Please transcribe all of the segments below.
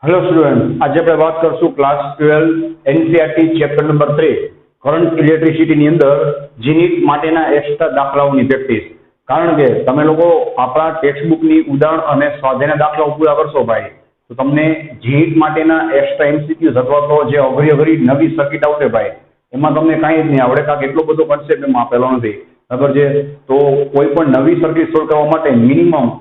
Hello student, आज આપણે વાત કરશું class 12 NCERT chapter number 3 current electricity ની અંદર જીનીટ માટેના એક્સ્ટ્રા દાખલાઓની પ્રેક્ટિસ। કારણ કે તમે લોકો આપણા ટેક્સ્ટ ની ઉદાહરણ અને સ્વાધ્યાયના દાખલાઓ પૂરા કરશો ભાઈ, તો તમને જીનીટ માટેના એક્સ્ટ્રા એમસીક્યુઝ અથવા તો જે અઘરી નવી સર્કિટ આવશે ભાઈ, એમાં તમને કાંઈ જ નહીં આવડે, કારણ કે એટલો બધો કોન્સેપ્ટ એમાં આપેલો નથી, બરાબર છે। તો કોઈ પણ નવી સર્કિટ સોલ્વ કરવા માટે મિનિમમ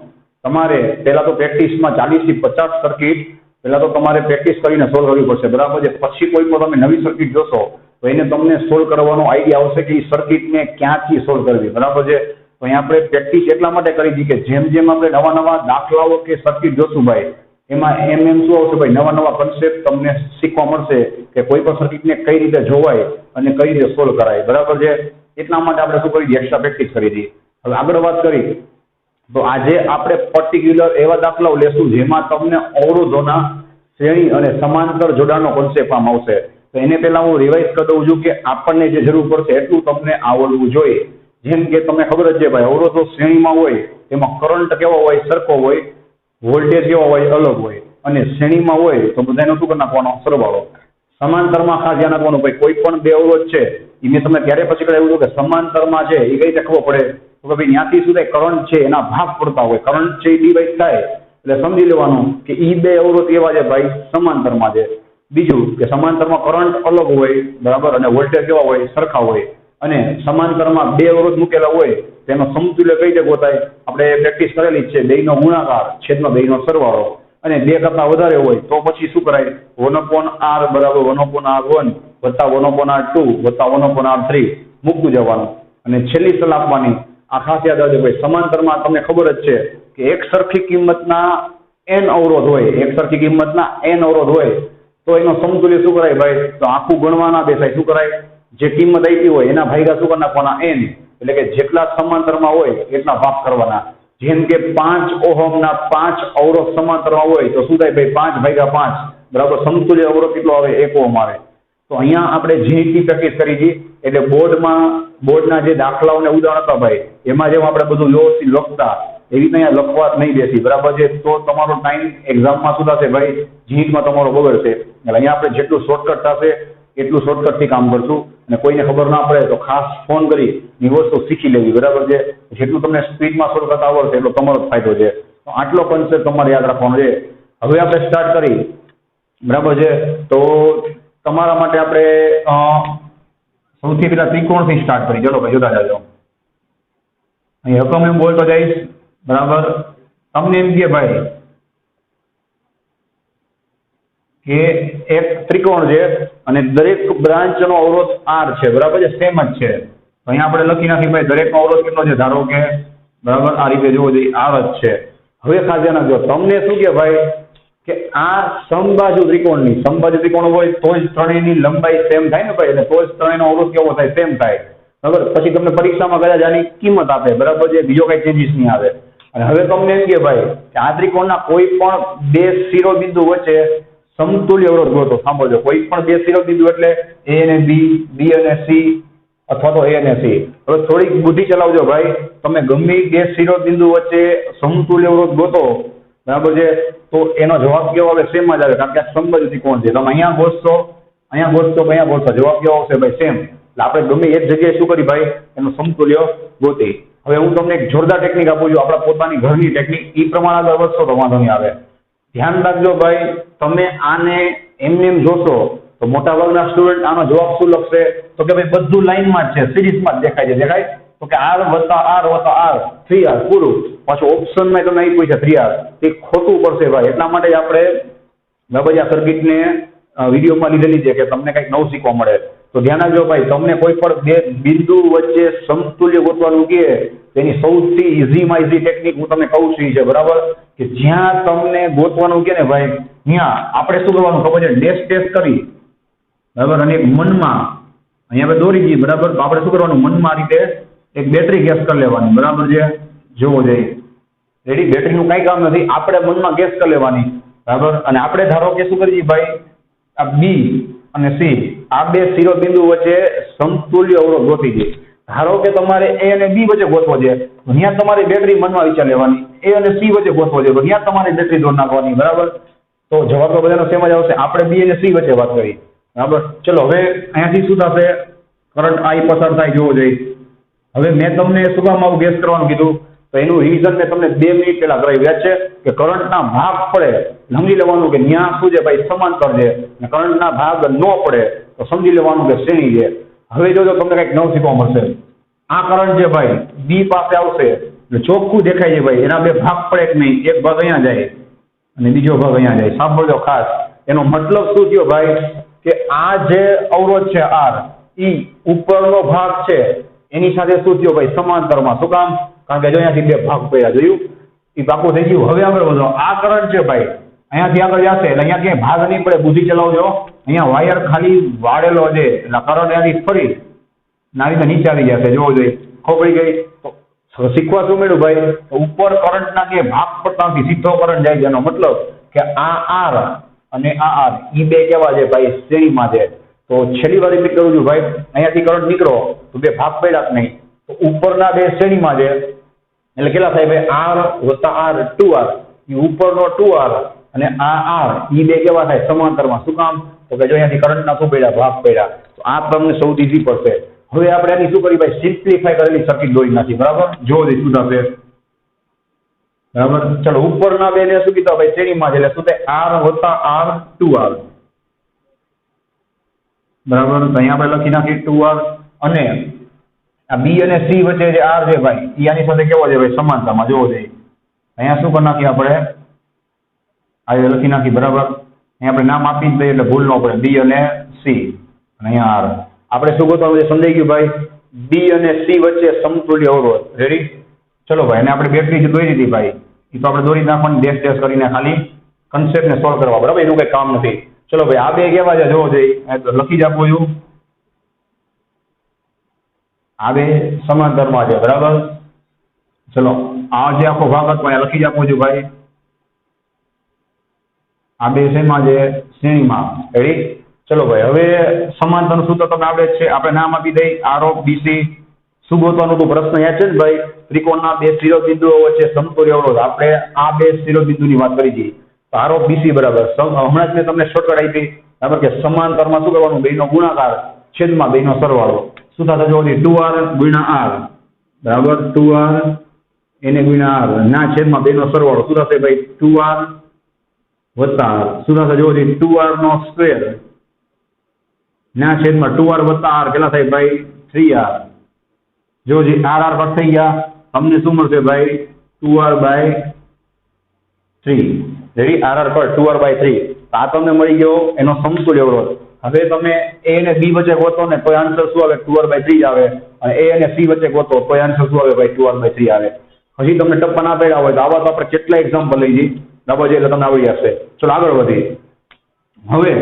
તમારે પહેલા તો પ્રેક્ટિસમાં 40 થી 50 સર્કિટ પહેલા તો તમારે પ્રેક્ટિસ કરીને સોલ્વ કરવી પડશે, બરાબર છે। પછી કોઈ પણ તમે નવી સર્કિટ જોશો તો એને તમને સોલ્વ કરવાનો આઈડિયા આવશે કે એ સર્કિટને ક્યાંથી સોલ્વ કરવી, બરાબર છે। તો અહીંયા આપણે પ્રેક્ટિસ એટલા માટે કરી હતી કે જેમ જેમ આપણે નવા દાખલાઓ કે સર્કિટ જોશું ભાઈ, એમાં એમ શું આવશે ભાઈ, નવા કન્સેપ્ટ તમને શીખવા મળશે કે કોઈ પણ સર્કિટને કઈ રીતે જોવાય અને કઈ રીતે સોલ્વ કરાય, બરાબર છે। એટલા માટે આપણે શું કરી એક્સ્ટ્રા પ્રેક્ટિસ કરી હતી। હવે આગળ વાત કરી તો આજે આપણે પર્ટિક્યુલર એવા દાખલાઓ લેશું જેમાં તમને અવરોધોના શ્રેણી અને સમાંતર જોડાણનો કોન્સેપ્ટ આમ આવશે। તો એને પહેલા હું રિવાઇઝ કરી દઉં છું કે આપણને જે જરૂર પડશે એટલું તમને આવડવું જોઈએ। જેમ કે તમને ખબર જ છે ભાઈ, અવરોધો શ્રેણીમાં હોય એમાં કરંટ કેવો હોય, સરખો હોય, વોલ્ટેજ કેવો હોય, અલગ હોય, અને શ્રેણીમાં હોય તો બધાનો શું કરી નાખવાનો, સરવાળો। સમાંતરમાં ખાસ ધ્યાન આપવાનું ભાઈ, કોઈ પણ બે અવરોધ છે એ મેં તમને ત્યારે પછી કરાવ્યું હતું કે સમાંતરમાં છે એ કઈ રીતે ખબર પડે તો કે ભાઈ ત્યાંથી શું થાય, કરંટ છે એના ભાગ પડતા હોય, કરંટ છે એ ડિવાઈડ થાય એટલે સમજી લેવાનું કે ઈ બે અવરોધ એવા છે ભાઈ સમાંતરમાં છે। બીજું કે સમાંતરમાં કરંટ અલગ હોય, બરાબર, અને વોલ્ટેજ કેવા હોય, સરખા હોય, અને સમાંતરમાં બે અવરોધ મૂકેલા હોય તેનો સમતુલ્ય કઈ રીતે ગોતાય, આપણે પ્રેક્ટિસ કરેલી જ છે, બેયનો ગુણાકાર છેદમાં બેયનો સરવાળો, અને બે કરતા વધારે હોય તો પછી શું કરાય, 1/r બરાબર 1/r1 વત્તા 1/r2 વત્તા 1/r3 મૂકતું જવાનું, અને છેલ્લી સલાહ આપવાની। આ ખાસ યાદ રાખજો ભાઈ, સમાંતરમાં તમને ખબર જ છે કે એક સરખી કિંમતના n અવરોધ હોય, એક સરખી કિંમતના n અવરોધ હોય તો એનો સમતુલ્ય શું કરાય ભાઈ, તો આખું ગણવાના બેસાય, શું કરાય, જે કિંમત આપી હોય એના ભાગ્યા શું કરી નાખવાના, n, એટલે કે જેટલા સમાંતરમાં હોય એટલા ભાગ કરવાના। જેમ કે 5 ઓહમના 5 અવરોધ સમાંતરમાં હોય તો શું થાય ભાઈ, 5/5 બરાબર, સમતુલ્ય અવરોધ કેટલો આવે, 1 ઓહમ આવે। તો અહીંયા આપણે જીનીટની પ્રેક્ટિસ કરી હતી, એટલે બોર્ડના જે દાખલાઓને ઉદાહરણ હતા ભાઈ, એમાં જેમ આપણે બધું વ્યવસ્થિત લખતા એવી રીતે અહીંયા લખવા જ નહીં બેસી, બરાબર છે। તો તમારો ટાઈમ એક્ઝામમાં શું થશે ભાઈ, જીનીટમાં તમારો બગડશે। એટલે અહીંયા આપણે જેટલું શોર્ટકટ થશે એટલું શોર્ટકટથી કામ કરશું, અને કોઈને ખબર ના પડે તો ખાસ ફોન કરી એ વસ્તુ શીખી લેવી, બરાબર છે। જેટલું તમને સ્પીડમાં સોલ્વ કરતા આવડશે એટલો તમારો જ ફાયદો છે। તો આટલો કોન્સેપ્ટ તમારે યાદ રાખવાનો છે। હવે આપણે સ્ટાર્ટ કરી, બરાબર છે। તો તમારા માટે આપણે સૌથી પહેલા ત્રિકોણથી સ્ટાર્ટ કરી, ચલો ભાઈ જોતા જાજો। અહીં રકમ એમ બોલતો જઈશ, બરાબર। તમને એમ કે ભાઈ કે એક ત્રિકોણ છે અને દરેક બ્રાન્ચનો અવરોધ r છે, બરાબર છે, સેમ જ છે। તો અહીંયા આપણે લખી નાખી ભાઈ દરેકનો અવરોધ કેટલો છે, ધારો કે બરાબર આ રીતે જોવો જોઈએ, r જ છે। હવે ખાસ ધ્યાન રાખજો, તમને શું કે ભાઈ કે આ સમબાજુ ત્રિકોણ હોય તો જ ત્રણેયની લંબાઈ સેમ થાય ને ભાઈ, એટલે તો જ ત્રણેયનો અવરોધ કેવો થાય, સેમ થાય, બરાબર। પછી તમને પરીક્ષામાં કદાચ આની કિંમત આપે, બરાબર છે, બીજો કઈ ચેન્જીસ નહીં આવે। અને હવે તમને એમ કે ભાઈ કે આ ત્રિકોણના કોઈ પણ બે શિરોબિંદુ વચ્ચે સમતુલ્ય અવરોધ ગોતો। સાંભળજો, કોઈ પણ બે શિરોબિંદુ એટલે a અને b, b અને c, અથવા તો a અને c। હવે થોડીક બુદ્ધિ ચલાવજો ભાઈ, તમે ગમે બે શિરોબિંદુ વચ્ચે સમતુલ્ય અવરોધ ગોતો, બરાબર છે, તો એનો જવાબ કેવો આવે, સેમ જ આવે, કારણ કે આ સમબાજુ ત્રિકોણ છે। તમે અહીંયા ગોતશો, અહીંયા ગોતશો, જવાબ કેવો આવશે ભાઈ, સેમ। એટલે આપણે ગમે એક જગ્યાએ શું કરી ભાઈ, એનું સમતુલ્ય ગોતી। હવે હું તમને એક જોરદાર ટેકનિક આપું છું, આપણા પોતાની ઘરની ટેકનિક, એ પ્રમાણે આગળ વધશો તો વાંધો નહીં આવે। ધ્યાન રાખજો ભાઈ, તમે આને એમ જોશો તો મોટાભાગના સ્ટુડન્ટ આનો જવાબ શું લખશે, તો કે ભાઈ બધું લાઈનમાં જ છે, સિરીઝમાં જ દેખાય, તો કે r વત્તા r 3r પૂરું। પાછું ઓપ્શનમાં તમે અહીં પૂછ્યા 3r, એ ખોટું પડશે ભાઈ। એટલા માટે જ આપણે બરાબર આ સર્કિટને વિડીયોમાં લીધેલી છે કે તમને કંઈક નવું શીખવા મળે। તો ધ્યાન રાખજો ભાઈ, તમને કોઈ પણ બે બિંદુ વચ્ચે સમતુલ્ય ગોતવાનું કહે તેની સૌથી ઈઝીમાં ઈઝી ટેકનિક હું તમને કહું છું છે, બરાબર, કે જ્યાં તમને ગોતવાનું કે ને ભાઈ ત્યાં આપણે શું કરવાનું ખબર છે, ડેશ કરી, બરાબર, અને એક મનમાં અહીંયા આપણે દોરી દઈએ, બરાબર, તો આપણે શું કરવાનું, મનમાં આ રીતે એક બેટરી ગેસ કરી લેવાની, બરાબર છે, જોવો જોઈએ, રેડી, બેટરીનું કાંઈ કામ નથી, આપણે મનમાં ગેસ કરી લેવાની, બરાબર। અને આપણે ધારો કે શું કરીએ ભાઈ, આ બી અને સી આ બે શિરોબિંદુ વચ્ચે સમતુલ્ય અવરોધ ગોતી દે। ધારો કે તમારે એ અને બી વચ્ચે ગોતવો છે તો ત્યાં તમારી બેટરી મનમાં વિચાર લેવાની, એ અને સી વચ્ચે ગોતવો છે તો ત્યાં તમારી બેટરી દોડ નાખવાની, બરાબર। તો જવાબ તો બધાનો સેમ જ આવશે. આપણે બી અને સી વચ્ચે વાત કરી, બરાબર. ચલો હવે અહીંયાથી શું થશે? કરંટ આઈ પસાર થાય જોવો જોઈએ. હવે મેં તમને શું કામ આવું ગેસ કરવાનું કીધું? તો એનું રિવિઝન મેં તમને 2 મિનિટ પહેલા કરાવ્યા છે કે કરંટના ભાગ પડે સમજી લેવાનું કે ન્યા શું છે ભાઈ, સમાંતર છે. અને કરંટના ભાગ ન પડે તો સમજી લેવાનું કે શ્રેણી છે. હવે જોજો તમને કંઈક નવું શીખવા મળશે. આ કરંટ છે ભાઈ બી પાસે આવશે એટલે ચોખ્ખું દેખાય છે ભાઈ, એના બે ભાગ પડે કે નહીં, એક ભાગ અહીંયા જાય અને બીજો ભાગ અહીંયા જાય. સાંભળજો ખાસ, એનો મતલબ શું થયો ભાઈ કે આ જે અવરોધ છે આર, ઈ ઉપરનો ભાગ છે એની સાથે શું થયો ભાઈ, સમાંતરમાં. શું કામ? કારણ કે જો અહીંયાથી બે ભાગ પડ્યા, જોયું? એ પાકું થઈ ગયું. હવે આગળ વધો. આ કરંટ છે ભાઈ અહીંયાથી આગળ જશે એટલે અહીંયા ક્યાંય ભાગ નહીં પડે, બુદ્ધિ ચલાવજો. અહીંયા વાયર ખાલી વાળેલો છે એટલે કરંટ અહીંયાથી ફરી આવી રીતે નીચે આવી જશે, જોવો જોઈએ. ખબર પડી ગઈ? તો શીખવા શું મળ્યું ભાઈ? ઉપર કરંટના કે ભાગ પડતા નથી, સીધો કરંટ જાય છે. એનો મતલબ કે આ આર અને આ આર ઈ બે કેવા છે ભાઈ, શ્રેણીમાં છે. તો છેલ્લી વાર રિપીટ કરું છું ભાઈ, અહીંયાથી કરંટ નીકળો તો બે ભાગ પડ્યા જ નહીં, તો ઉપરના બે શ્રેણીમાં છે એટલે કેટલા થાય ભાઈ? આર વત્તા આર 2R. એ ઉપરનો 2R અને આ આર ઈ બે કેવા થાય? સમાંતરમાં. શું કામ? તો કે જો અહીંયાથી કરંટના શું પડ્યા? ભાગ પડ્યા. તો આ તમને સૌથી ઈઝી પડશે. હવે આપણે આની શું કરી ભાઈ? સિમ્પ્લિફાય કરેલી સર્કિટ દોરી નાખી, બરાબર. જો શું થશે, બરાબર. ચલો ઉપરના બે ને શું કીધા ભાઈ? શ્રેણીમાં છે એટલે શું થાય? આર વત્તા આર 2R, બરાબર. તો અહીંયા આપણે લખી નાખી 2R અને આ બી અને સી વચ્ચે જે આર છે ભાઈ, ઈ આની સાથે કેવો છે ભાઈ? સમાંતરમાં. જોવો જોઈએ. અહીંયા શું કરી નાખીએ આપણે? આ લખી નાખી, બરાબર. અહીંયા આપણે નામ આપી દઈએ એટલે ભૂલ ન પડે. બી અને સી અને અહીંયા આર. આપણે શું ગોતવાનું છે? સમજાઈ ગયું ભાઈ? બી અને સી વચ્ચે સમતુલ્ય અવરોધ. રેડી? ચલો ભાઈ, અને આપણે બેટરી જે દોરી દીધી ભાઈ, એ તો આપણે દોરી નાખવાની ડેશ ડેશ કરીને ખાલી કન્સેપ્ટને સોલ્વ કરવા, બરાબર. એનું કંઈ કામ નથી. ચલો ભાઈ, આ બે કેવા છે જોવો જોઈએ. લખી જ આપું છું, આ બે સમાંતરમાં છે, બરાબર. ચલો આ જે આખો ભાગ હતો અહીંયા લખી જ આપું છું ભાઈ. આ બે શેમાં છે? શ્રેણીમાં. રેડી? ચલો ભાઈ, હવે સમાંતરનું સૂત્ર તમને આવડે જ છે. આપણે નામ આપી દઈ આરઓ બીસી. શું ગોતવાનું હતું? પ્રશ્ન યાદ છે ને ભાઈ? ત્રિકોણના બે શિરોબિંદુઓ વચ્ચે સમતુલ્ય અવરોધ. આપણે આ બે શિરોબિંદુની વાત કરી હતી. તો આરઓ બીસી બરાબર. હમણાં જ મેં તમને શોર્ટકટ આપી, બરાબર, કે સમાંતરમાં શું કરવાનું? બેનો ગુણાકાર છેદમાં બેનો સરવાળો. શું થશે? જો 2R ગુણ્યા R, બરાબર. 2R એને ગુણ્યા R ના છેદમાં બેનો સરવાળો. શું થશે ભાઈ? 2R વત્તા R. શું થશે? જો 2R નો સ્ક્વેર ના છેદમાં 2R વત્તા R કેટલા થાય ભાઈ? 3R. જો R કટ થઈ ગયા, તમને શું મળશે ભાઈ? 2R/3. Ready? R cut 2R/3. આ તમને મળી ગયો એનો સમતુલ્ય અવરોધ. હવે તમે એ અને બી વચ્ચે ગોતો ને તો આન્સર શું આવે? 2R/3 આવે. અને એ અને સી વચ્ચે ગોતો તો આન્સર શું આવે ભાઈ? 2R/3 આવે. હજી તમને ટપ્પા ના પડ્યા હોય તો આવા તો આપણે કેટલા એક્ઝામ્પલ લઈ જઈએ, બરાબર છે, એટલે તમને આવડી જશે. ચલો આગળ વધીએ. હવે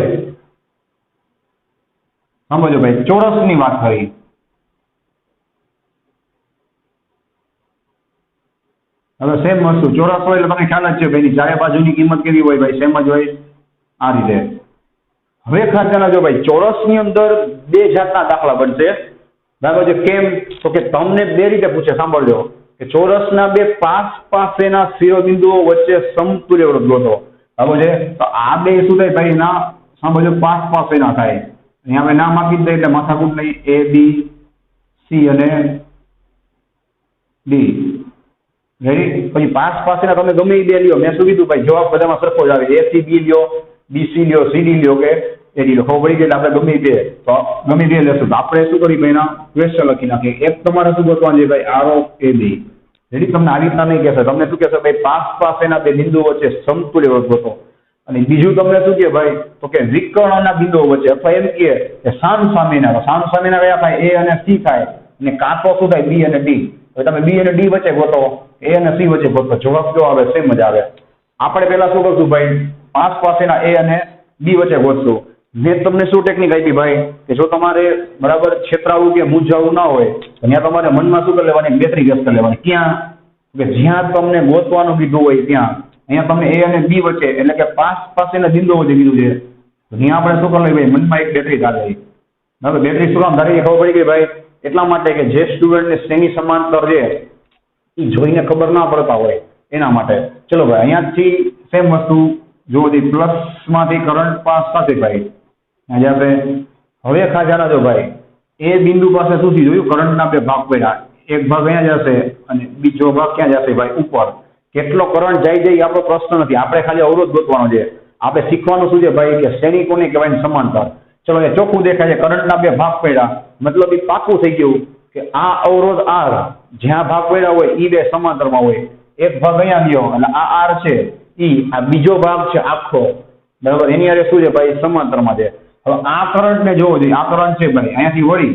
સમજો ભાઈ, ચોરસની વાત કરી. હવે સેમ વસ્તુ ચોરસ હોય એટલે તમને ખ્યાલ જ છે ભાઈ, ચારે બાજુની કિંમત કેવી હોય ભાઈ? સેમ જ હોય. આ રીતે. હવે ખાસ ધ્યાન રાખજો ભાઈ, ચોરસની અંદર બે જાતના દાખલા બનશે, બરાબર છે. કેમ? તો કે તમને બે રીતે પૂછે, સાંભળજો, કે ચોરસના બે પાસેના શિરોબિંદુઓ વચ્ચે સમતુલ્ય અવરોધ ગોતો, બરાબર છે. તો આ બે શું થાય ભાઈ? ના સાંભળજો, પાસેના થાય. અહીંયા આપણે નામ આપી દઈએ એટલે માથાકૂટ નહીં. એ બી સી અને ડી. રેડી? પછી પાસેના તમે ગમે એ બે લ્યો. મેં શું કીધું ભાઈ? જવાબ બધામાં સરખો જ આવે. એ સી બી લ્યો, બી સી લ્યો, સી ડી લ્યો કે એ ડી લ્યો. ખબર પડી ગઈ? એટલે આપણે ગમે બે તો ગમે બે લેશું. તો આપણે શું કરી ભાઈ? એના ક્વેશ્ચન લખી નાખીએ. એક તમારે શું ગોતવાનું છે ભાઈ? આરઓ એ બી. રેડી? તમને આવી રીતના નહીં કહેશે. તમને શું કહેશે ભાઈ? પાસેના બે બિંદુઓ વચ્ચે સમતુલ્ય અવરોધ ગોતો. અને બીજું તમને શું કહે ભાઈ? તો કે વિકર્ણના બિંદુઓ વચ્ચે, અથવા એમ કહે કે સામસામેના. સામસામેના કયા થાય? એ અને સી થાય. અને કાં તો શું થાય? બી અને ડી. હવે તમે બી અને ડી વચ્ચે ગોતો, એ અને સી વચ્ચે ગોતો. જવાબ જો આવે? સેમ જ આવે. આપણે પહેલા શું કરશું ભાઈ? પાસેના એ અને બી વચ્ચે ગોતશું. મેં તમને શું ટેકનિક આપી ભાઈ? કે જો તમારે બરાબર છેતરાવું કે મૂંઝાવું ના હોય તો ત્યાં તમારે મનમાં શું કરી લેવાની? બેટરી ગેસ કરી લેવાની. ક્યાં? કે જ્યાં તમને ગોતવાનું કીધું હોય ત્યાં. અહીંયા તમને એ અને બી વચ્ચે, એટલે કે પાસેના બિંદુઓ વચ્ચે કીધું છે, તો ત્યાં આપણે શું કરી લઈએ ભાઈ? મનમાં એક બેટરી ધારી. બરાબર? બેટરી શું કામ ધારી? ખબર પડી ગઈ ભાઈ? એટલા માટે કે જે સ્ટુડન્ટને શ્રેણી સમાંતર છે એ જોઈને ખબર ના પડતા હોય એના માટે. ચલો ભાઈ, અહીંયાથી સેમ વસ્તુ જો પ્લસ માંથી કરંટ પાસ થશે ભાઈ, આજે આપણે હવે ખાજાના જો ભાઈ એ બિંદુ પાસે શું થયું જોયું, કરંટના બે ભાગ પડ્યા, એક ભાગ અહીંયા જશે અને બીજો ભાગ ક્યાં જશે ભાઈ ઉપર. કેટલો કરંટ જાય આપણો પ્રશ્ન નથી, આપણે ખાલી અવરોધ ગોતવાનો છે. આપણે શીખવાનું શું છે ભાઈ કે શ્રેણી કોને કહેવાય ને સમાંતર. ચલો એ ચોખ્ખું દેખાય છે, કરંટના બે ભાગ પડ્યા મતલબ એ પાકું થઈ ગયું કે આ અવરોધ આર જ્યાં ભાગ પડ્યા હોય એ બે સમાંતરમાં હોય. એક ભાગ અહીંયા ગયો અને આ આર છે આ બીજો ભાગ છે આખો, બરાબર, એની હારે શું છે ભાઈ સમાંતરમાં છે. હવે આ કરંટ ને જોવો જોઈએ, આ કરંટ છે ભાઈ અહીંયાથી વળી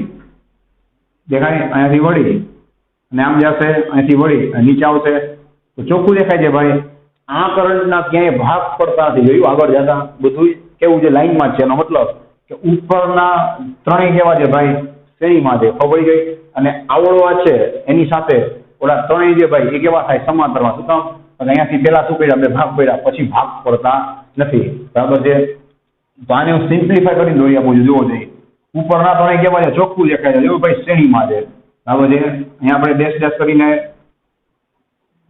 દેખાય, અહીંયાથી વળી અને આમ જશે, અહીંયાથી વળી નીચે આવશે તો ચોખ્ખું દેખાય છે ભાઈ આ કરંટના ક્યાંય ભાગ પડતા નથી. જોયું આગળ જતા બધું કેવું છે લાઈનમાં જ છે. એનો મતલબ કે ઉપરના ત્રણેય કેવા છે ભાઈ શ્રેણીમાં છે, ખબર પડી ગઈ. અને આવળવા છે એની સાથે ઓલા ત્રણેય છે ભાઈ એ કેવા થાય સમાંતરમાં. શું કામ? અહીંયાથી પેલા શું પડ્યા બે ભાગ પડ્યા પછી ભાગ પડતા નથી, બરાબર છે. તો આને હું સિમ્પ્લિફાય કરીને દોરી આપું છું, જોવો જોઈએ ઉપરના ત્રણેય કેવા છે ચોખ્ખું દેખાય છે, જોયું ભાઈ શ્રેણીમાં છે, બરાબર છે. અહીંયા આપણે ડેશ ડેશ કરીને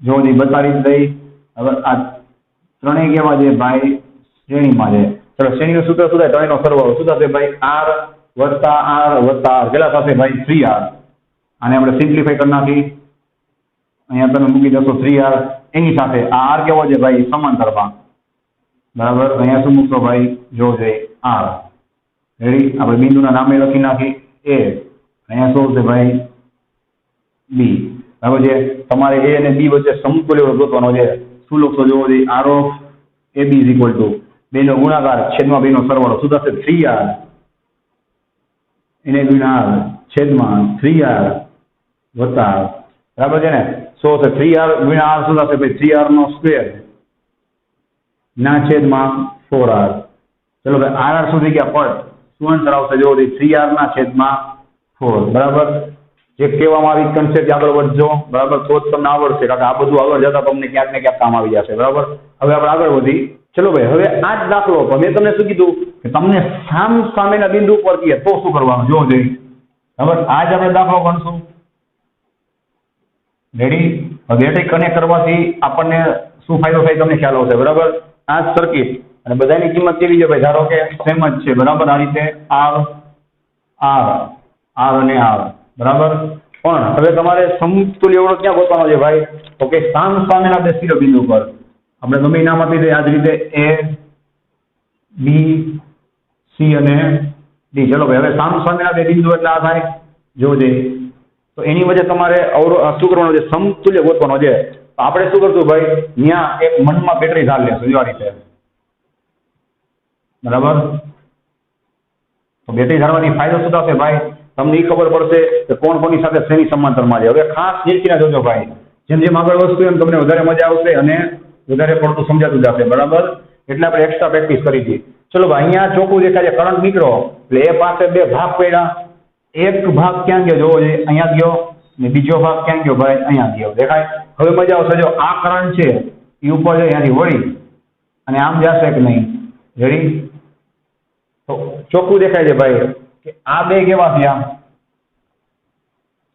જો બતાવી દઈ. હવે આ ત્રણેય કેવા છે ભાઈ શ્રેણીમાં છે. ચલો શ્રેણીનું સૂત્ર શું થાય, ત્રણેયનો સરવાળો શું થશે ભાઈ આર વત્તા આર કેટલા થશે ભાઈ 3R. આને આપણે સિમ્પ્લિફાઈ કરી નાખી, અહીંયા તમે મૂકી દો 3R. એની સાથે આ આર કેવો છે ભાઈ સમાંતરમાં, બરાબર. અહીંયા શું મૂકશો ભાઈ જો છે આર, રેડી. આપણે બિંદુના નામે લખી નાખી એ, અહીંયા શું છે ભાઈ બી, બરાબર છે. તમારે એ અને બી વચ્ચે સમતુલ્ય ગોતવાનો છે. શું લખશો જોવો જોઈએ R of A B is equal to બેનો ગુણાકાર છેદમાં બેનો સરવાળો શું થશે 3R એને ગુણ્યા આર છેદમાં 3R વત્તા આર, બરાબર છે ને. શું થશે 3R ગુણ્યા આર શું થશે ભાઈ 3R નો સ્ક્વેર ના છેદમાં 4R. ચલો ભાઈ આર શું થઈ ગયા પટ, શું અંતર આવશે જોવો જોઈએ 3R ના છેદમાં 4, બરાબર. જે કહેવામાં આવી કન્સેપ્ટ આગળ વધજો, બરાબર, તો જ તમને આવડશે, કારણ કે આ બધું આગળ જતા તમને ક્યાંક ને ક્યાંક કામ આવી જશે, બરાબર. હવે આપણે આગળ વધી. ચલો ભાઈ હવે આ જ દાખલો મેં તમને શું કીધું કે તમને સામેના બિંદુ પર કહીએ તો શું કરવાનું જોવો જોઈએ, બરાબર. આજ આપણે દાખલો ગણશું, રેડી. હવે બેટરી કનેક્ટ કરવાથી આપણને શું ફાયદો થાય તમને ખ્યાલ આવશે, બરાબર. આ જ સર્કિટ અને બધાની કિંમત કેવી છે ભાઈ, ધારો કે સેમ જ છે, બરાબર. આ રીતે આર આર આર અને આર, બરાબર. પણ હવે તમારે સમતુલ્ય અવરોધ ક્યાં ગોતવાનો છે ભાઈ, તો કે સામેના બે શિરોબિંદુ પર આપણે ગમે નામ આપી દઈએ. આ જ રીતે એ બી સી અને ડી. ચલો ભાઈ હવે સામેના બે બિંદુ એટલે આ થાય જોવો જોઈએ. તો એની વચ્ચે તમારે શું કરવાનું છે સમતુલ્ય ગોતવાનો છે. તો આપણે શું કરશું ભાઈ ત્યાં એક મનમાં બેટરી ધાર લેશું જો આ રીતે, બરાબર. તો બેટરી ધારવાની ફાયદો શું થશે ભાઈ, તમને એ ખબર પડશે કે કોણ કોની સાથે શ્રેણી સમાંતરમાં છે. હવે ખાસ નીચીના જોજો ભાઈ, જેમ જેમ આગળ વધશું એમ તમને વધારે મજા આવશે અને વધારે પડતું સમજાતું જશે, બરાબર. એટલે આપણે એક્સ્ટ્રા પ્રેક્ટિસ કરી હતી. ચલો ભાઈ અહીંયા ચોખ્ખું દેખાય છે કરંટ નીકળો એટલે એ પાસે બે ભાગ પડ્યા. એક ભાગ ક્યાં ગયો જોવો જોઈએ અહીંયા ગયો ને બીજો ભાગ ક્યાં ગયો ભાઈ અહીંયા ગયો, દેખાય. હવે મજા આવશે જો આ કરંટ છે એ ઉપર છે અહીંયાથી વળી અને આમ જશે કે નહીં, રેડી. તો ચોખ્ખું દેખાય છે ભાઈ કે આ બે કેવા થયા,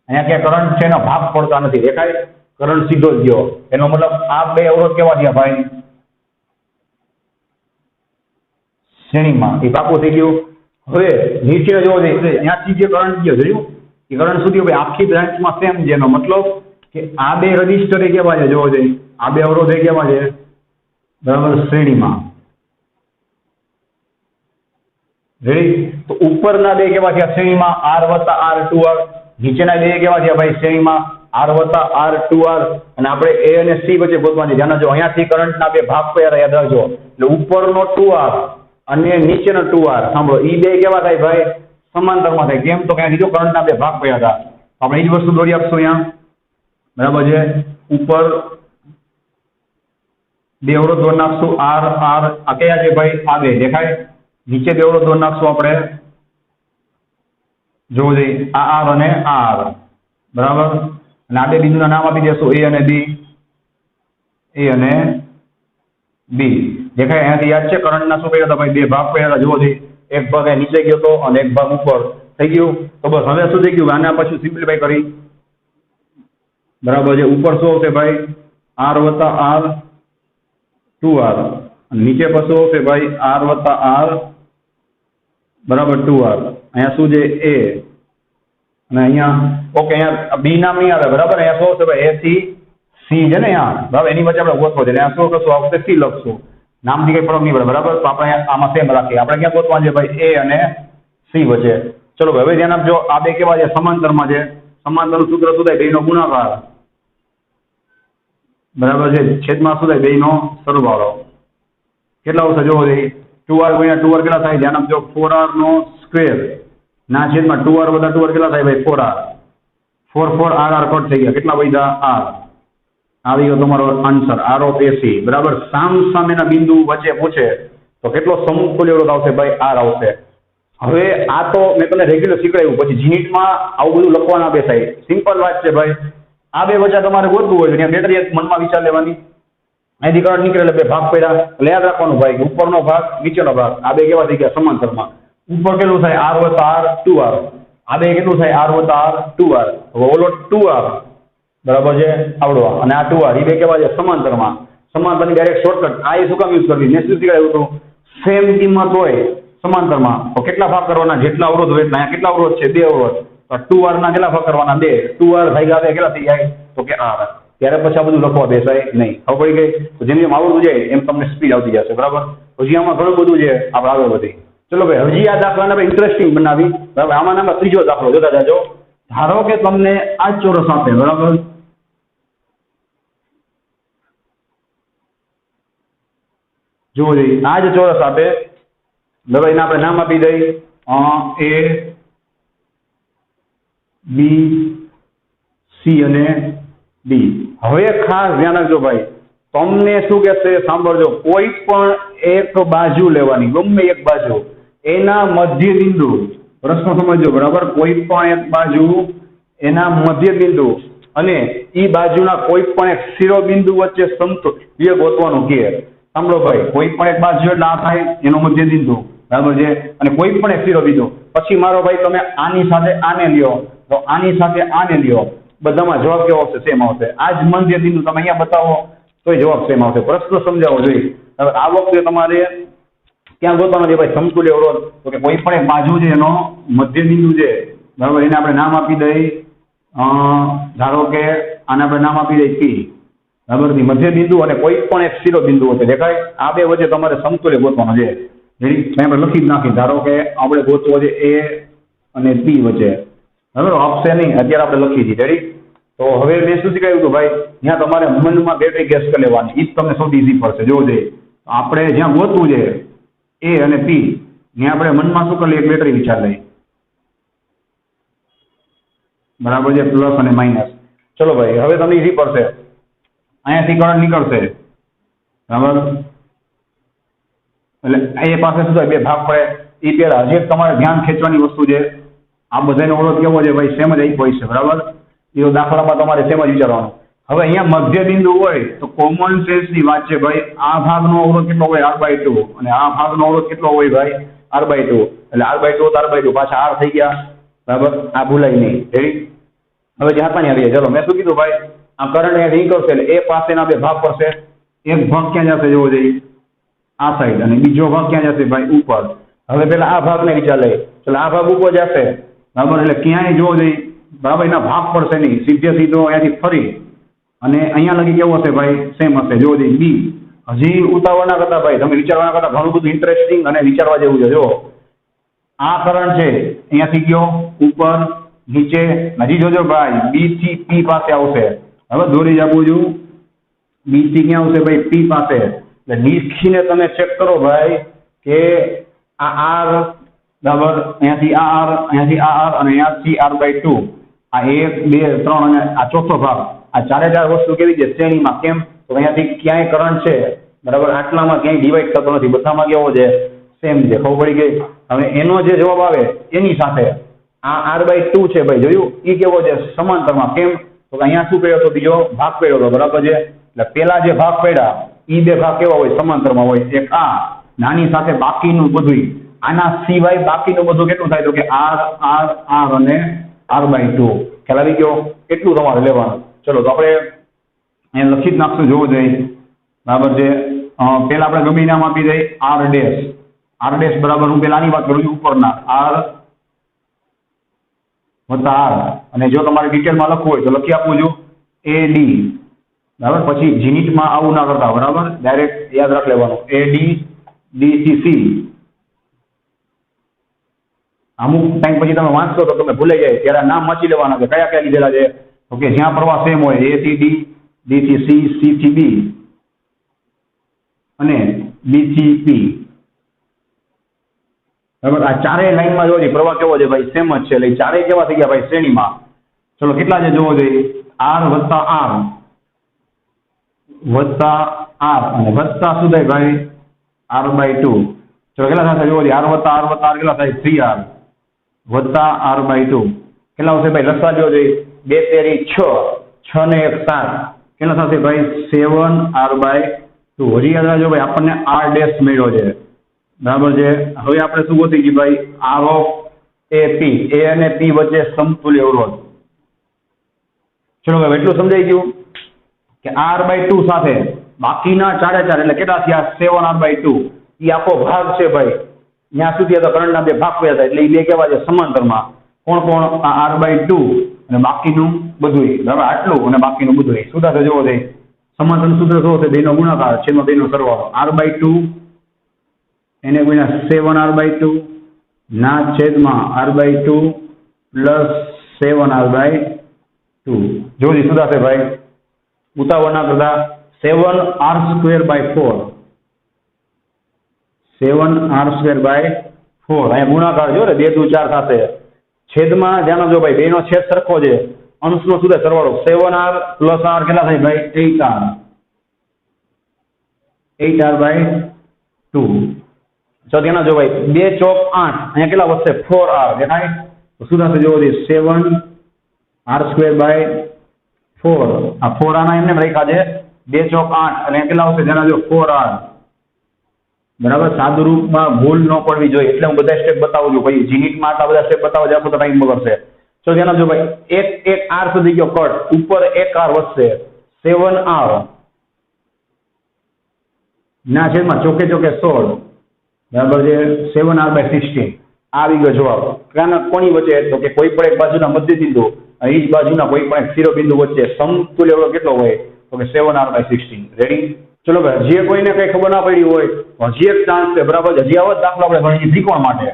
અહીંયા ક્યાં કરંટ છે એનો ભાગ પડતા નથી, દેખાય. કરંટ સીધો જ ગયો, એનો મતલબ આ બે અવરોધ કેવા થયા ભાઈ શ્રેણીમાં, એ પાકું થઈ ગયું. હવે નીચે જોવો જોઈએ ત્યાંથી જે કરંટ ગયો જોયું એ કરંટ શું થયું ભાઈ આખી બ્રાન્ચમાં સેમ છે. એનો મતલબ કે આ બે રજીસ્ટર એ કેવા છે જોવો જોઈએ, આ બે અવરોધ એ કેવા છે, બરાબર, શ્રેણીમાં, રેડી. તો ઉપરના બે કેવા થયા શ્રેણીમાં આર વત્તા આર 2R, નીચેના બે કેવા થયા ભાઈ શ્રેણીમાં આર વત્તા આર 2R. અને આપણે એ અને સી વચ્ચે ગોતવાની ધ્યાન જો અહીંયાથી કરંટના બે ભાગ પડ્યા યાદ રાખજો. એટલે ઉપરનો 2R અને નીચેનો 2R સાંભળો એ બે કેવા થાય ભાઈ સમાંતરમાં થાય. કેમ તો ક્યાં કીધું કરંટના બે ભાગ પડ્યા હતા. આપણે એ જ વસ્તુ દોરી આપશું અહીંયા, બરાબર છે. ઉપર બે અવરોધ દોરી નાખશું આર આર, આ કયા છે ભાઈ આ બે દેખાય. નીચે બે અવરોધ દોરી નાખશું આપણે જોવું જોઈએ આ આર અને આર, બરાબર. અને આ બે બિંદુના નામ આપી દેશું એ અને બી, એ અને બી, દેખાય. અહીંયાથી યાદ છે કરંટના શું કર્યા હતા ભાઈ બે ભાગ પડ્યા હતા જોવો જોઈએ. એક ભાગ નીચે ગયો હતો અને એક ભાગ ઉપર થઈ ગયું. તો બસ હવે શું થઈ ગયું આના પછી સિમ્પ્લિફાઈ કરી, બરાબર છે. ઉપર શું આવશે ભાઈ આર વત્તા આર 2R નીચે પાછું આવશે ભાઈ આર વત્તા આર બરાબર 2r. અહીંયા શું છે એ, અને અહીંયા ઓકે અહીંયા બી નામ નહીં આવે બરાબર. અહીંયા શું આવશે ભાઈ એ થી સી છે ને અહીંયા બરાબર, એની વચ્ચે આપણે ગોતવો છે. અહીંયા શું કશું આવશે સી લખશું, નામથી કઈ ફરક નહીં પડે બરાબર. તો આપણે આમાં સેમ રાખીએ. આપણે ક્યાં ગોતવા છે ભાઈ એ અને સી વચ્ચે. ચલો ભાઈ હવે ધ્યાન આપજો, આ બે કેવા છે સમાંતરમાં છે. સમાંતરનું સૂત્ર શું થાય, બેનો ગુણાકાર બરાબર છે છેદમાં શું થાય બેનો સરવાળો. કેટલા આવશે જોવો જોઈએ, 2r ગુણ્યા 2r કેટલા થાય, ધ્યાન આપજો 4r નો સ્ક્વેર ના છેદમાં 2r વત્તા 2r કેટલા થાય ભાઈ 4r. 4 4 r કટ થઈ ગયા, કેટલા વધ્યા r. આવી ગયો તમારો આન્સર r ઓફ AC બરાબર. સામેના બિંદુ વચ્ચે પૂછે તો કેટલો સમતુલ્ય અવરોધ આવશે ભાઈ r આવશે. હવે આ તો મેં તમને રેગ્યુલર શીખવાડ્યું, પછી જીનીટમાં આવું બધું લખવાના બેસાય. સિમ્પલ વાત છે ભાઈ, આ બે વચ્ચે તમારે ગોતવું હોય ત્યાં બેટરી મનમાં વિચાર લેવાની. અહીંથી કરંટ નીકળે એટલે બે ભાગ પડ્યા એટલે યાદ રાખવાનું ભાઈ, ઉપરનો ભાગ નીચેનો ભાગ આ બે કેવા થઈ ગયા સમાંતરમાં. ઉપર કેટલું થાય r વત્તા r 2r, આ બે કેટલું થાય r વત્તા r 2r. હવે ઓલો 2r બરાબર છે આવડો, અને આ 2r એ બે કેવા છે સમાંતરમાં. સમાંતરની ડાયરેક્ટ શોર્ટકટ આ એ શું કામ યુઝ કરવી, મેં શું શીખવાડ્યું હતું, સેમ કિંમત હોય સમાંતરમાં તો કેટલા ભાગ કરવાના, જેટલા અવરોધ હોય એટલે અહીંયા કેટલા અવરોધ છે 2 અવરોધ, તો 2r ના કેટલા ભાગ કરવાના 2, 2r થઈ ગયા કેટલા થઈ જાય તો કે r. ત્યારે પછી આ બધું લખવા બેસાય નહીં. હવે પડી ગઈ તો જેમ જેમ આવડતું જાય એમ તમને સ્પીડ આવતી જશે બરાબર. હજી આમાં ઘણું બધું છે આપણે આગળ વધી. ચલો ભાઈ હજી આ દાખલાને આપણે ઇન્ટરેસ્ટિંગ બનાવી બરાબર. આમાં ત્રીજો દાખલો જોતા જાજો. ધારો કે તમને આ ચોરસ આપે બરાબર, જુઓ જોઈએ આ જ ચોરસ આપે બરાબર, એને આપણે નામ આપી દઈ એ બી સી અને ડી. હવે ખાસ ધ્યાન રાખજો ભાઈ, તમને શું કહેશે સાંભળજો, કોઈ પણ એક બાજુ લેવાની, ગમે એક બાજુ, એના મધ્ય બિંદુ, પ્રશ્ન સમજજો બરાબર, કોઈ પણ એક બાજુ એના મધ્ય બિંદુ અને ઈ બાજુના કોઈ પણ એક શિરોબિંદુ વચ્ચે સમતુલ્ય ગોતવાનું કે. સાંભળો ભાઈ, કોઈ પણ એક બાજુ એટલે આ થાય એનો મધ્ય બિંદુ બરાબર છે, અને કોઈ પણ એક શિરોબિંદુ. પછી મારો ભાઈ તમે આની સાથે આને લ્યો તો આની સાથે આને લ્યો, બધામાં જવાબ કેવો આવશે, સેમ આવશે. આ જ મધ્ય બિંદુ તમે અહીંયા બતાવો તોય જવાબ સેમ આવશે. પ્રશ્ન સમજાવવો જોઈએ. હવે આ વખતે તમારે ક્યાં ગોતવાનો છે ભાઈ સમતુલ્ય અવરોધ, તો કે કોઈ પણ એક બાજુ છે એનો મધ્ય બિંદુ છે બરાબર, એને આપણે નામ આપી દઈ ધારો કે આને આપણે નામ આપી દઈ પી બરાબર. મધ્ય બિંદુ અને કોઈ પણ એક શિરોબિંદુ વચ્ચે દેખાય, આ બે વચ્ચે તમારે સમતુલ્ય ગોતવાનો છે. આપણે લખી જ નાખી, ધારો કે આપણે ગોતવો છે એ અને બી વચ્ચે બરાબર, આપશે નહીં અત્યારે આપણે લખી દીધી રેડી. તો હવે મેં શું શીખાયું હતું ભાઈ, જ્યાં તમારે મનમાં બેટરી ગેસ કરી લેવાની, એ જ તમને સૌથી ઈઝી પડશે. જોવો જોઈએ આપણે જ્યાં ગોતવું છે એ અને પી, ત્યાં આપણે મનમાં શું કરી લઈએ, એક બેટરી વિચાર લઈએ બરાબર છે, પ્લસ અને માઇનસ. ચલો ભાઈ હવે તમને ઈઝી પડશે, અહીંયાથી કરંટ નીકળશે બરાબર, એટલે એ પાસે શું થાય બે ભાગ પડે. એ પહેલા હજી તમારે ધ્યાન ખેંચવાની વસ્તુ છે, આ બધાનો અવરોધ કેવો છે ભાઈ સેમ જ એક હોય છે બરાબર. એ દાખલામાં તમારે સેમ જ વિચારવાનું. હવે અહીંયા મધ્ય બિંદુ હોય તો કોમન સેન્સ ની વાત છે ભાઈ, આ ભાગનો અવરોધ કેટલો હોય r/2 અને આ ભાગનો અવરોધ કેટલો હોય ભાઈ r/2, એટલે r/2 તો r/2 પાછા r થઈ ગયા બરાબર, આ ભૂલાય નહીં રેડી. હવે જ્યાં પાણી આવીએ, ચલો મેં શું કીધું ભાઈ, આ કરંટ અહીંયા નીકળશે એટલે એ પાસેના બે ભાગ પડશે. એક ભાગ ક્યાં જશે જોવો જોઈએ આ સાઈડ, અને બીજો ભાગ ક્યાં જશે ભાઈ ઉપર. હવે પેલા આ ભાગને વિચાર લઈએ, એટલે આ ભાગ ઉપર જશે બરાબર, એટલે ક્યાંય જોવો જોઈએ બરાબર એના ભાગ પડશે નહીં, સીધે સીધો અહીંયાથી ફરી અને અહીંયા લગી કેવું હશે ભાઈ સેમ હશે. જોવો જોઈએ બી. હજી ઉતાવળ ના કરતા ભાઈ, તમે વિચારવાના કરતા ઘણું બધું ઇન્ટરેસ્ટિંગ અને વિચારવા જેવું છે. જો આ કરંટ છે અહીંયાથી ગયો ઉપર નીચે, હજી જોજો ભાઈ બી થી પી પાસે આવશે. હવે દોરી આપું છું, બી થી ક્યાં આવશે ભાઈ પી પાસે, એટલે નીચીને તમે ચેક કરો ભાઈ કે આ r બરાબર, અહીંયાથી આ r, અહીંયાથી આ r અને અહીંયાથી r/2, આ 1 2 3 અને આ ચોથો ભાગ, આ ચારે ચાર વસ્તુ કેવી છે શ્રેણીમાં. કેમ તો અહીંયાથી ક્યાંય કરંટ છે બરાબર, આટલામાં ક્યાંય ડિવાઈડ થતો નથી, બધામાં કેવો છે સેમ છે. ખબર પડી ગઈ. હવે એનો જે જવાબ આવે એની સાથે આ r/2 છે ભાઈ, જોયું એ કેવો છે સમાંતરમાં. કેમ તો અહીંયા શું પડ્યો હતો, બીજો ભાગ પડ્યો હતો બરાબર છે, એટલે પેલા જે ભાગ પડ્યા એ બે ભાગ કેવા હોય સમાંતરમાં હોય. એક આ નાની સાથે બાકીનું બધું, આના સિવાય બાકીનું બધું કેટલું થાય તો કે r r r અને r/2. ખ્યાલ આવી ગયો, એટલું તમારે લેવાનું. ચલો તો આપણે અહીંયા લખી જ નાખશું, જોવું જોઈએ બરાબર છે. પેલા આપણે ગમે નામ આપી દઈએ આર ડેશ બરાબર હું પેલાની વાત કરું છું ઉપરના આર વત્તા આર, અને જો તમારે ડિટેલમાં લખવું હોય તો લખી આપું છું એ ડી, બરાબર. પછી જીનિટમાં આવું ના કરતા, બરાબર, ડાયરેક્ટ યાદ રાખી લેવાનું એ ડી ડીસીસી. અમુક ટાઈમ પછી તમે વાંચશો તો તમે ભૂલાઈ જાય ત્યારે નામ વાંચી લેવાના કે કયા કયા લીધેલા છે. ઓકે, જ્યાં પ્રવાહ સેમ હોય એ થી ડી, ડી થી સી, સી થી બી અને બી થી પી. બરાબર, આ ચારેય લાઈનમાં જોવો પ્રવાહ કેવો છે ભાઈ, સેમ જ છે. એટલે ચારેય કેવા થઈ ગયા ભાઈ, શ્રેણીમાં. ચલો કેટલા છે જોવો જોઈએ, આર વત્તા આર અને વત્તા શું થાય ભાઈ, R/2. ચલો કેટલા થશે જોવો જોઈએ, આર વત્તા આર કેટલા થાય, 3R વત્તા R/2 કેટલા આવશે ભાઈ, લસા જોવો જોઈએ, 2 તેરી 6 ને 1 7 કેટલા થશે ભાઈ, 7R/2. હજી યાદ રાખજો ભાઈ, આપણને આર ડેશ મળ્યો છે, બરાબર છે. હવે આપણે શું ગોતી ગઈ ભાઈ, આર ઓફ એ પી, એ અને પી વચ્ચે સમતુલ્ય અવરોધ. ચલો હવે એટલું સમજાઈ ગયું કે R/2 સાથે બાકીના 4 એટલે કેટલા થયા, 7R/2. એ આખો ભાગ છે ભાઈ, ત્યાં સુધી તો કરંટના બે ભાગ થયા હતા, એટલે એ બે કેવા છે, સમાંતરમાં. કોણ આ R/2 અને બાકીનું બધું, બરાબર, આટલું અને બાકીનું બધું શું થશે જોવો છે, સમાંતર સૂત્ર શું હશે, બેનો ગુણાકાર છેદમાં બેનો સરવાળો, R/2 એને ગુણ્યા 7R/2 ના છેદમાં R/2 પ્લસ 7R/2. જોજી શું થશે ભાઈ, ઉતાવળ ના કરતા, 7R²/4 અહીંયા ગુણાકાર જો ને 2 દુ 4 થશે, છેદમાં ધ્યાન જો ભાઈ, બેનો છેદ સરખો છે, અંશનો શું થાય સરવાળો, 7R પ્લસ R કેટલા થાય ભાઈ, 8R/2. જો ધ્યાન જો ભાઈ, 2 ચોક 8 અહીંયા કેટલા વધશે, 4R દેખાય, તો શું થશે જોવો જોઈએ, 7R²/4. આ 4R ના એમને રાખ્યા છે, 2 ચોક 8 અને કેટલા આવશે ધ્યાન જો, 4R. બરાબર, સાદું રૂપમાં ભૂલ ન પડવી જોઈએ, એટલે હું બધા સ્ટેપ બતાવું છું ભાઈ. જીનિટમાં આટલા બધા સ્ટેપ બતાવવા જાવ તો ટાઈમ બગડશે. તો ધ્યાન જો ભાઈ, એક R સુધી ગયો કટ, ઉપર 1R વધશે, 7R ના છેદમાં ચોકે 16, બરાબર છે, 7R/16. આવી ગયો જવાબ. કોની વચ્ચે, તો કે કોઈ પણ એક બાજુના મધ્ય બિંદુ અને એ જ બાજુના કોઈ પણ એક શિરોબિંદુ વચ્ચે સમતુલ્ય અવરોધ કેટલો હોય, તો કે 7R/16. રેડી? ચલો ભાઈ, જે કોઈને કઈ ખબર ના પડી હોય, હજી એક ચાન્સ છે, બરાબર છે. હજી આવો જ દાખલો આપણે ગણીએ ત્રિકોણ માટે,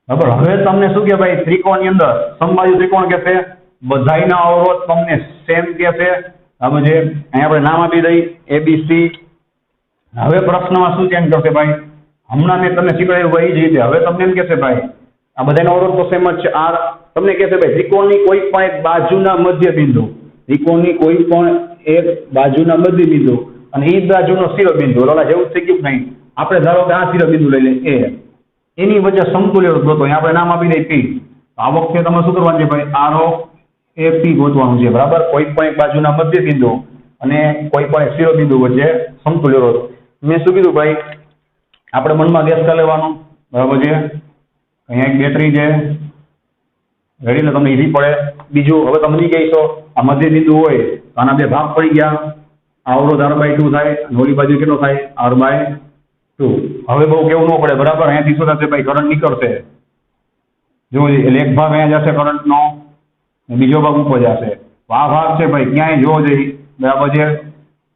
બરાબર. હવે તમને શું કે ભાઈ, ત્રિકોણની અંદર સમબાજુ ત્રિકોણ કહેશે, બધાયના અવરોધ તમને સેમ કહેશે, બરાબર છે. અહીંયા આપણે નામ આપી દઈ ABC. હવે પ્રશ્નમાં શું ચેન્જ કરશે ભાઈ, હમણાં મેં તમને શીખવાડ્યું ભાઈ, એ જ રીતે હવે તમને એમ કહેશે ભાઈ, આ બધાનો અવરોધ તો સેમ જ છે, R. તમને કહેશે ભાઈ, ત્રિકોણની કોઈ પણ એક બાજુના મધ્ય બિંદુ, ત્રિકોણની કોઈ પણ એક બાજુના મધ્ય બિંદુ અને એ બાજુનો શિરોબિંદુ, ઓલા જેવું થઈ ગયું નહીં, આપણે ધારો કે આ શિરોબિંદુ લઈ લે એ, એની વચ્ચે સમતુલ્ય અવરોધ ગોતો, આપણે નામ આપી દઈએ P. આ વખતે તમારે શું કરવાનું છે ભાઈ, R of AP ગોતવાનું છે, બરાબર. કોઈ પણ એક બાજુના મધ્ય બિંદુ અને કોઈ પણ એક શિરોબિંદુ વચ્ચે સમતુલ્ય અવરોધ. મેં શું કીધું ભાઈ, આપણે મનમાં ગેસ કરી લેવાનું, બરાબર છે. અહીંયા એક બેટરી છે, રેડી ને, તમને ઈઝી પડે. બીજું, હવે તમે સમજી ગઈ છો, આ મધ્ય બિંદુ હોય તો આના બે ભાગ પડી ગયા, આ અવરોધ R/2 થાય અને ઓલી બાજુ કેટલો થાય, R/2. હવે બહુ કેવું ન પડે, બરાબર. અહીંયાથી શું થશે ભાઈ, કરંટ નીકળશે, જોવો એટલે એક ભાગ અહીંયા જશે કરંટનો, બીજો ભાગ ઉપર જશે. આ ભાગ છે ભાઈ, ક્યાંય જોવો જોઈએ, બરાબર છે,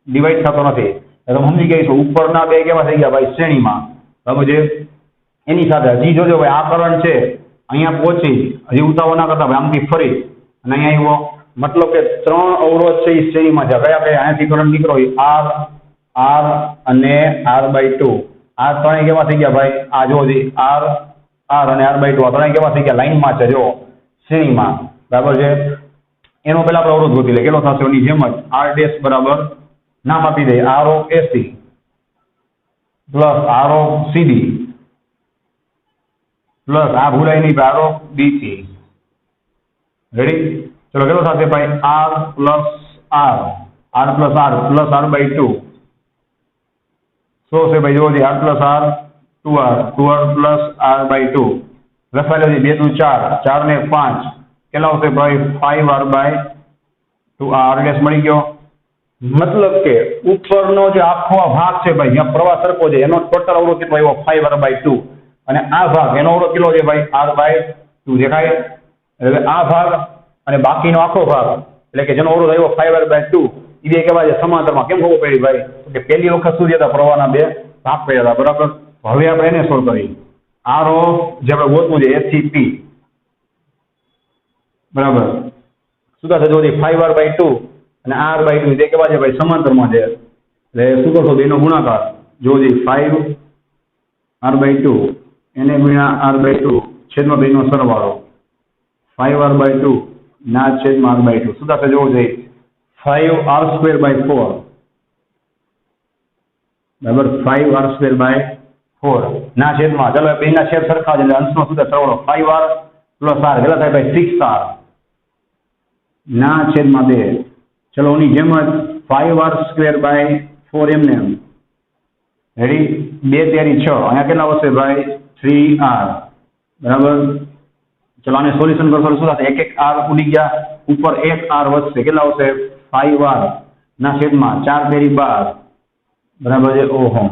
ડિવાઈડ થતો નથી. તમે સમજી ગઈ છો, ઉપરના બે કેવા થઈ ગયા ભાઈ, શ્રેણીમાં, બરાબર છે. એની સાથે હજી જોજો ભાઈ, આ કરંટ છે અહીંયા પહોંચી, હજી ઉતાવળ ના કરતા ભાઈ, આમથી ફરી અને અહીંયા આવ્યો, મતલબ કે 3 અવરોધ છે એ શ્રેણીમાં છે. કયા કયા, અહીંયાથી કરંટ નીકળો, R અને R/2. આ ત્રણેય કેવા થઈ ગયા ભાઈ, આ જોવો જોઈએ, R અને R/2 આ ત્રણેય કેવા થઈ ગયા, લાઈનમાં છે, જો શ્રેણીમાં, બરાબર છે. એનો પેલા આપણે અવરોધ ગોતી લે, કેટલો થશે, એની જેમ જ R ડેશ બરાબર નામ આપી દે, R of AC plus R of CD plus આ ભૂલાય નહીં, R of BC. રેડી? ચલો કેટલો થશે ભાઈ, R plus R plus R/2. શું છે ભાઈ, જોવો R plus R 2R plus R/2. લખાઈ લો 2 દુ 4, 4 ને 5 કેટલા આવશે ભાઈ, 5R/2. R ડેશ મળી ગયો, મતલબ કે ઉપરનો જે આખો આ ભાગ છે ભાઈ જ્યાં પ્રવાહ સરખો છે એનો ટોટલ અવરોધ કેટલો આવ્યો 5r/2 અને આ ભાગ એનો અવરોધ કેટલો છે ભાઈ r/2 દેખાય એટલે આ ભાગ અને બાકીનો આખો ભાગ એટલે કે જેનો અવરોધ આવ્યો 5r/2 એ બે કેવા છે સમાંતરમાં કેમ ખબર પડી ભાઈ કે પહેલી વખત શું હતા પ્રવાહના બે ભાગ પડ્યા હતા બરાબર હવે આપણે એને સોલ્વ કરીએ r જે આપણે ગોતવું છે S થી P બરાબર શું થશે જો 5r/2 અને r/2 તે કેવા છે ભાઈ સમાંતરમાં છે એટલે શું કરશો બેનો ગુણાકાર જો 5r/2 એને ગુણ્યા r/2 છેદમાં બેનો સરવાળો 5r/2 ના છેદમાં r/2 શું થશે જોવો જોઈએ 5r²/4 બરાબર 5r²/4 ના છેદમાં ચાલો બેના છેદ સરખા છે એટલે અંશનો સુધા સરવાળો 5r + r કેટલા થાય ભાઈ 6r ના છેદમાં 2 ચલો ઓની જેમ જ 5r²/4 એમને રેડી 2 તેરી 6 અહીંયા કેટલા વધશે ભાઈ 3r બરાબર ચલો આને સોલ્યુશન કરશો શું થશે એક r ઉડી ગયા ઉપર એક r વધશે કેટલા આવશે 5r ના છેદમાં 4 તેરી 12 બરાબર છે ઓહો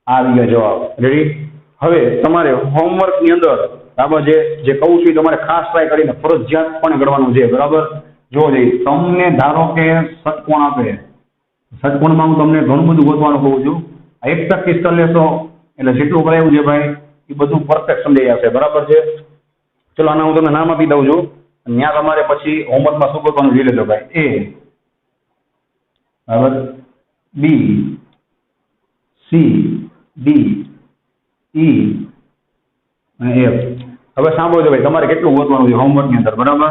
આવી ગયો જવાબ રેડી હવે તમારે હોમવર્ક ની અંદર બરાબર જે કહું છું તમારે ખાસ ટ્રાય કરીને ફરજિયાત પણ ગણવાનું છે બરાબર જો તમને ધારો કે ષટકોણ આપે ષટકોણમાં હું તમને ઘણું બધું ગોતવાનું કહું છું એક પ્રેક્ટિસ કરી લેશો એટલે જેટલું કરાયું છે ભાઈ એ બધું પરફેક્ટ સમજાઈ જશે બરાબર છે ચલો આના હું તમને નામ આપી દઉં છું ત્યાં તમારે પછી હોમવર્કમાં શું ગોતવાનું જોઈ લેજો ભાઈ A બરાબર B C D E અને F હવે સાંભળજો ભાઈ તમારે કેટલું ગોતવાનું છે હોમવર્કની અંદર બરાબર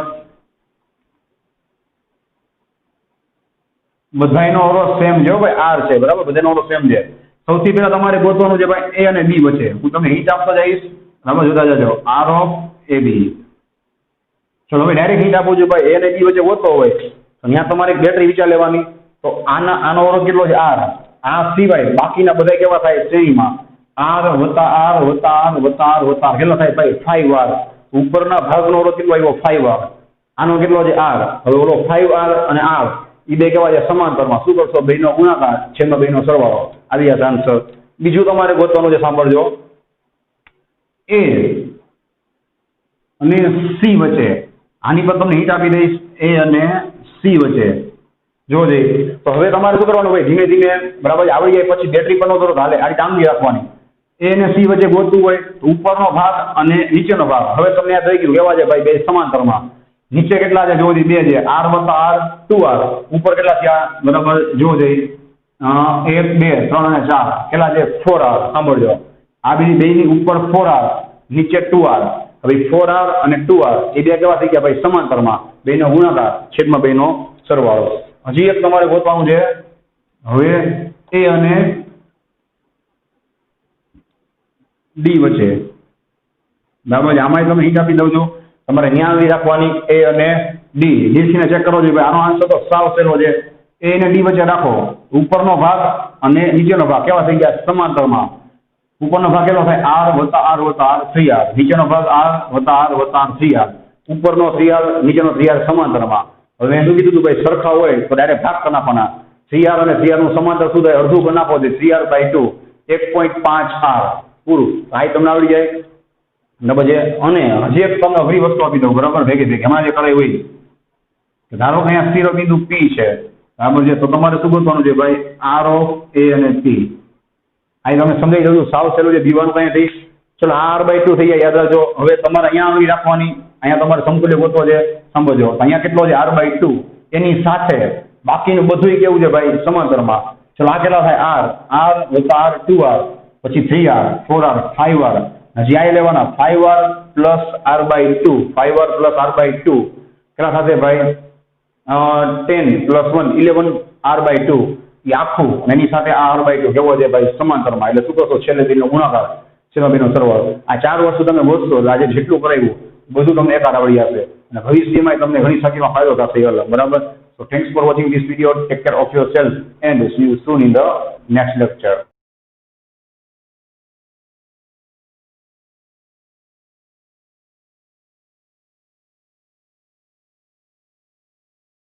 બધાયનો અવરોધ સેમ છે ભાઈ r છે બરાબર બધાનો અવરોધ સેમ છે સૌથી પહેલા તમારે ગોતવાનું છે ભાઈ A અને B વચ્ચે હું તમને હિન્ટ આપતો જઈશ બરાબર જોતા જજો r of AB ચલો હવે ડાયરેક્ટ હિન્ટ આપું છું ભાઈ A અને B વચ્ચે ગોતવો હોય તો ત્યાં તમારે એક બેટરી વિચાર લેવાની તો આનો અવરોધ કેટલો છે r આ સિવાય બાકીના બધા કેવા થાય શ્રેણીમાં r + r + r + r + r કેટલો થાય ભાઈ 5r ઉપરના ભાગનો અવરોધ કેટલો આવ્યો 5r આનો કેટલો છે r હવે ઓલો 5r અને r એ બે કેવા છે સમાંતરમાં શું કરશો બેનો ગુણાકાર છેદમાં બેનો સરવાળો આવી જશે આન્સર બીજું તમારે ગોતવાનું છે સાંભળજો A અને C વચ્ચે આની પર તમને હિન્ટ આપી દઈશ A અને C વચ્ચે જોજે તો હવે તમારે શું કરવાનું ભાઈ ધીમે ધીમે બરાબર આવડી જાય પછી બેટરી પરનો થોડો હાલે આ ટાંગી રાખવાની A અને C વચ્ચે ગોતવું હોય તો ઉપરનો ભાગ અને નીચેનો ભાગ હવે તમને આ થઈ ગયું કેવા છે ભાઈ બે સમાંતરમાં નીચે કેટલા છે જોજે 2 છે r + r 2r ઉપર કેટલા થયા બરાબર જોજે 1 2 3 અને 4 કેટલા છે 4r સાંભળજો આ બેની ઉપર 4r નીચે 2r હવે 4r અને 2r એ બે કેવા થઈ ગયા ભાઈ સમાંતરમાં બેનો ગુણાકાર છેદમાં બેનો સરવાળો હજી એક તમારે ગોતવાનું છે હવે A અને D વચ્ચે બરાબર આમાં તમે હિન્ટ આપી દઉં છું તમારે ન્યાય રાખવાની A અને D નીચેને ચેક કરો છો ભાઈ આનો આન્સર તો સાવ સહેલો છે A અને D વચ્ચે રાખો ઉપરનો ભાગ અને નીચેનો ભાગ કેવા થઈ ગયા સમાંતરમાં ઉપરનો ભાગ કેટલો થાય r + r + r 3r નીચેનો ભાગ r + r + r 3r ઉપરનો 3r નીચેનો 3r સમાંતરમાં હવે મેં શું કીધું હતું ભાઈ સરખા હોય તો ડાયરેક્ટ ભાગ કરી નાખવાના 3r અને 3r નું સમાંતર શું થાય અડધું કરી નાખો છે 3r/2 1.5r પૂરું આ તમને આવડી જાય ને પછી અને હજી એક તમને અઘરી વસ્તુ આપી દઉં બરાબર ભેગી એમાં જે કરાય હોય કે ધારો કે અહીંયા સ્થિર બિંદુ P છે બરાબર છે તો તમારે શું ગોતવાનું છે ભાઈ r of A અને P અહીં તમે સમજાઈ દઉં સાવ સહેલું છે દીવાનું કઈ થઈ ચલો r/2 થઈ જાય યાદ રાખજો હવે તમારે અહીંયા આવી રાખવાની અહીંયા તમારે સમતુલ્ય ગોતવો છે સમજો અહીંયા કેટલો છે r/2 એની સાથે બાકીનું બધું કેવું છે ભાઈ સમાંતરમાં ચલો આ કેટલા થાય r + r 2r પછી 3r 4r 5r હજી આ લેવાના 5r + r/2 5r + r/2 કેટલા થશે ભાઈ 10 + 1 11r/2 એ આખું અને એની સાથે આ r/2 કેવો છે ભાઈ સમાંતરમાં એટલે શું કરશો છેલ્લે બેનો ગુણાકાર છેલ્લે બેનો સરવાળો આ ચાર વસ્તુ તમે ગોતશો આજે જેટલું કરાવ્યું બધું તમને એકાદ આવડી જશે અને ભવિષ્યમાં તમને ઘણી સખીમાં ફાયદો થશે બરાબર So thanks for watching this video. Take care of yourself and see you soon in the next lecture.